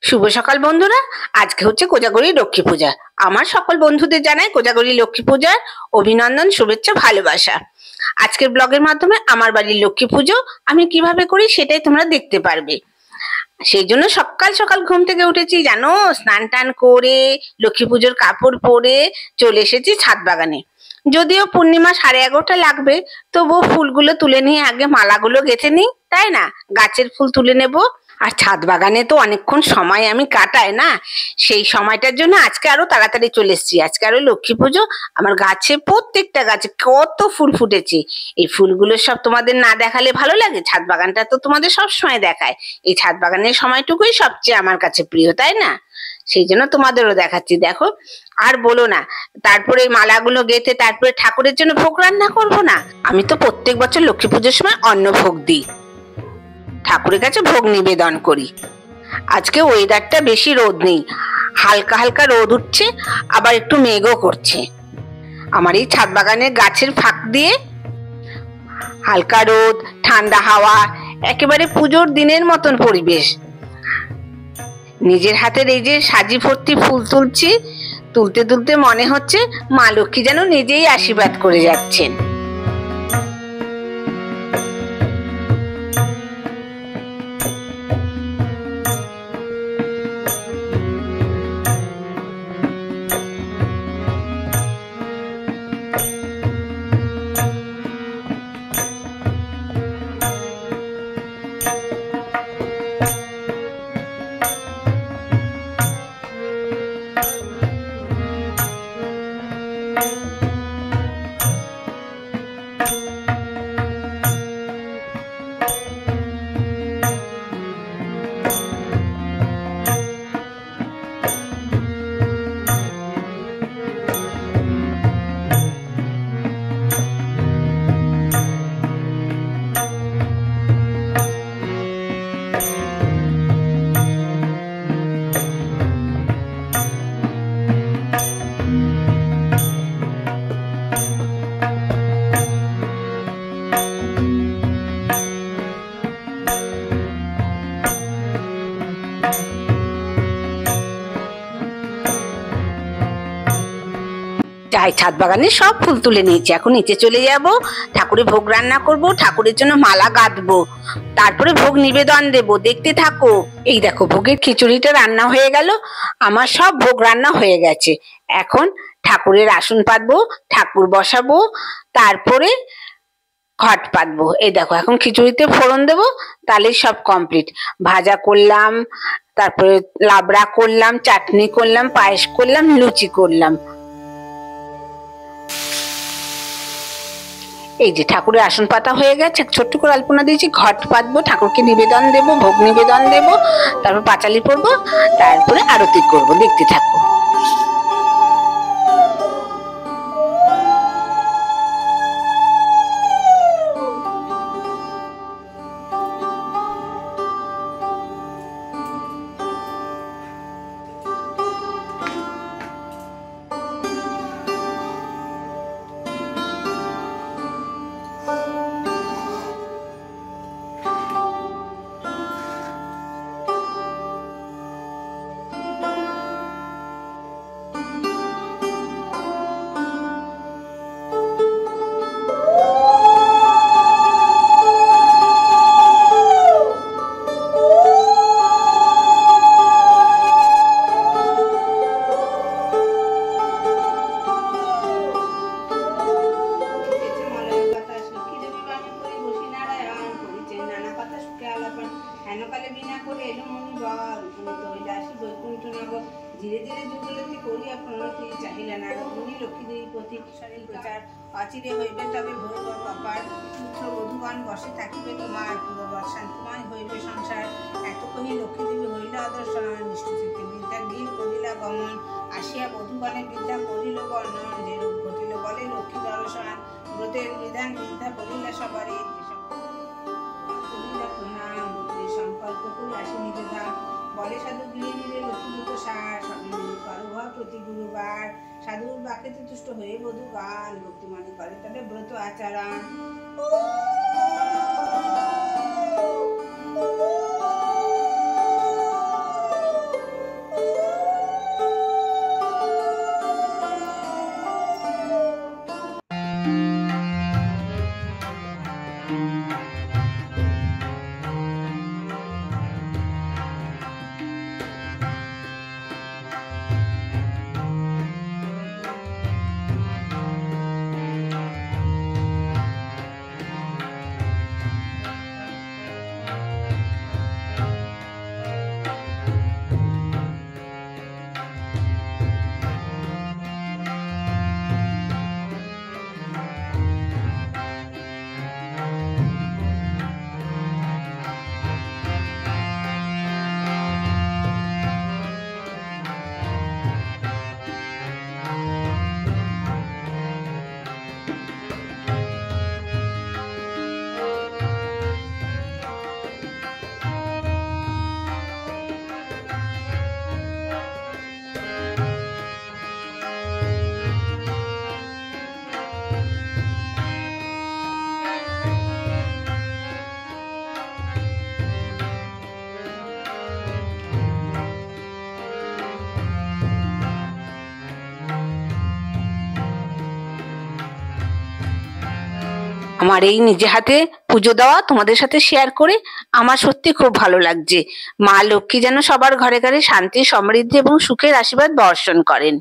শুভ সকাল বন্ধুরা। আজকে হচ্ছে কোজাগরী লক্ষ্মী পূজা। আমার সকল বন্ধুদের জানাই কোজাগরী লক্ষ্মী পূজার অভিনন্দন, শুভেচ্ছা, ভালোবাসা। আজকের ব্লগের মাধ্যমে আমার বাড়ির লক্ষ্মী পুজো আমি কিভাবে করি সেটাই তোমরা দেখতে পারবে। সেই জন্য সকাল সকাল ঘুম থেকে উঠেছি, জানো, স্নান টান করে লক্ষ্মী পুজোর কাপড় পরে চলে এসেছি ছাদ বাগানে। যদিও পূর্ণিমা 11:30 লাগবে, তবুও ফুলগুলো তুলে নিয়ে আগে মালাগুলো গেঁথে নিই, তাই না? গাছের ফুল তুলে নেব। আর ছাদ বাগানে তো অনেকক্ষণ সময় আমি কাটাই না, সেই সময়টার জন্য আজকে আরো তাড়াতাড়ি চলে এসেছি। আজকে আরো লক্ষ্মী পুজো। আমার গাছে, প্রত্যেকটা গাছে কত ফুল ফুটেছে। এই ফুলগুলো সব তোমাদের না দেখালে ভালো লাগে? ছাদ বাগানটা তো তোমাদের সব সময় দেখায়, এই ছাদ বাগানের সময়টুকুই সবচেয়ে আমার কাছে প্রিয়, তাই না? সেই জন্য তোমাদেরও দেখাচ্ছি, দেখো। আর বলো না, তারপরে মালাগুলো গেঁথে তারপরে ঠাকুরের জন্য ভোগ রান্না করবো না? আমি তো প্রত্যেক বছর লক্ষ্মী পুজোর সময় অন্ন ভোগ দিই, ঠাকুরের কাছে ভোগ নিবেদন করি। আজকে ওয়েদারটা বেশি রোদ নেই, হালকা হালকা রোদ উঠছে, আবার একটু মেঘও করছে। আমার এই ছাদ বাগানের গাছের ফাঁক দিয়ে হালকা রোদ, ঠান্ডা হাওয়া, একেবারে পুজোর দিনের মতন পরিবেশ। নিজের হাতের এই যে সাজি ভর্তি ফুল তুলছি, তুলতে তুলতে মনে হচ্ছে মা লক্ষ্মী যেন নিজেই আশীর্বাদ করে যাচ্ছেন। ছাদ বাগানে সব ফুল তুলে নিয়েছি, এখন নিচে চলে যাব, ঠাকুরের ভোগ রান্না করব, ঠাকুরের জন্য মালা গাঁথবো, তারপরে ভোগ নিবেদন দেব। দেখতে থাকো। এই দেখো, ভোগের খিচুড়িটা রান্না হয়ে গেল, আমার সব ভোগ রান্না হয়ে গেছে। এখন ঠাকুরের আসন পাতবো, ঠাকুর বসাবো, তারপরে ঘট পাতবো। এই দেখো, এখন খিচুড়িতে ফোড়ন দেবো, তাহলে সব কমপ্লিট। ভাজা করলাম, তারপরে লাবড়া করলাম, চাটনি করলাম, পায়েস করলাম, লুচি করলাম। এই যে ঠাকুরের আসন পাতা হয়ে গেছে, ছোট্ট করে আলপনা দিয়েছি, ঘট পাতবো, ঠাকুরকে নিবেদন দেব, ভোগ নিবেদন দেব, তারপর পাঁচালি পরবো, তারপরে আরতি করব। দেখতে থাকো। ধীরে ধীরে যুগলতি করিয়া প্রণতি চাহিলেন আর মুনি লক্ষ্মী দেবী প্রতি প্রচার অচিরে হইবে তবে ভোর অপার পুত্র বধূগণ বসে থাকিবে তোমার পূর্ববৎ শান্তিময় হইবে সংসার। এত কহি লক্ষ্মী দেবী হইল আদর্শন নিষ্ঠচিত্তে বিদ্যা গৃহ করিলা গমন আসিয়া বধূগণে বিদ্যা করিল বর্ণন যে রূপ ঘটিল বলে লক্ষ্মী দর্শন ব্রতের বিধান বিদ্যা বলিলা সবারই প্রণাম সংকল্প করি আসি নিজে ধাম বলে সাধু গৃহে নিলে লক্ষ্মীভূত সার প্রতি গুরুবার সাধুর বাক্যে তুষ্ট হয়ে বধূ গান ভক্তিমানি করে তবে ব্রত আচরণ। আমার এই নিজে হাতে পুজো দেওয়া তোমাদের সাথে শেয়ার করে আমার সত্যি খুব ভালো লাগছে। মা লক্ষ্মী যেন সবার ঘরে ঘরে শান্তি, সমৃদ্ধি এবং সুখের আশীর্বাদ বর্ষণ করেন।